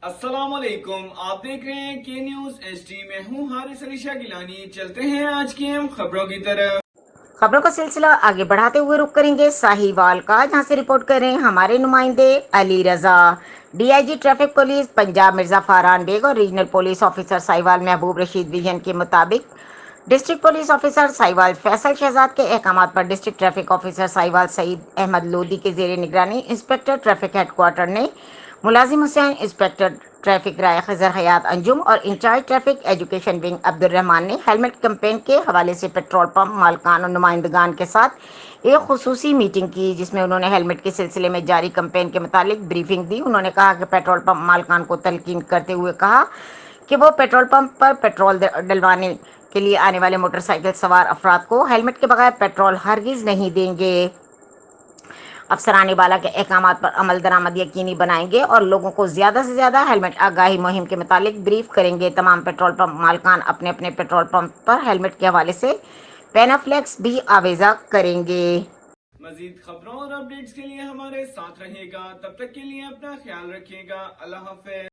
السلام علیکم، آپ دیکھ رہے ہیں کے نیوز ایچ ڈی۔ میں ہوں حارث علی شاہ گیلانی۔ چلتے ہیں آج کی اہم خبروں کی طرف۔ خبروں کا سلسلہ آگے بڑھاتے ہوئے رخ کریں گے ساہیوال کا، جہاں سے رپورٹ کر رہے ہیں ہمارے نمائندے Ali Raza. D I G traffic police Punjab Mirza Faran Baig اور regional police officer Sahiwal Mehboob Rasheed vision کے مطابق district police officer Sahiwal Faisal Shahzad کے احکامات پر district traffic officer Sahiwal Saeed Ahmed Lodhi کے زیر نگرانی انسپکٹر ٹریفک ہیڈ کوارٹر نے ملازم حسین، انسپکٹر ٹریفک رائے خضر حیات انجم اور انچارج ٹریفک ایجوکیشن ونگ عبد الرحمان نے ہیلمٹ کیمپین کے حوالے سے پیٹرول پمپ مالکان اور نمائندگان کے ساتھ ایک خصوصی میٹنگ کی، جس میں انہوں نے ہیلمٹ کے سلسلے میں جاری کیمپین کے متعلق بریفنگ دی۔ انہوں نے کہا کہ پیٹرول پمپ مالکان کو تلقین کرتے ہوئے کہا کہ وہ پیٹرول پمپ پر پیٹرول ڈلوانے کے لیے آنے والے موٹر سائیکل سوار افراد کو ہیلمٹ کے بغیر پیٹرول ہرگز نہیں دیں گے۔ افسران بالا کے احکامات پر عمل درآمد یقینی بنائیں گے اور لوگوں کو زیادہ سے زیادہ ہیلمٹ آگاہی مہم کے متعلق بریف کریں گے۔ تمام پیٹرول پمپ مالکان اپنے اپنے پیٹرول پمپ پر ہیلمٹ کے حوالے سے پینافلیکس بھی آویزہ کریں گے۔ مزید خبروں اور اپڈیٹس کے لیے ہمارے ساتھ رہے گا، تب تک کے لیے اپنا خیال رکھیے گا۔ اللہ حافظ۔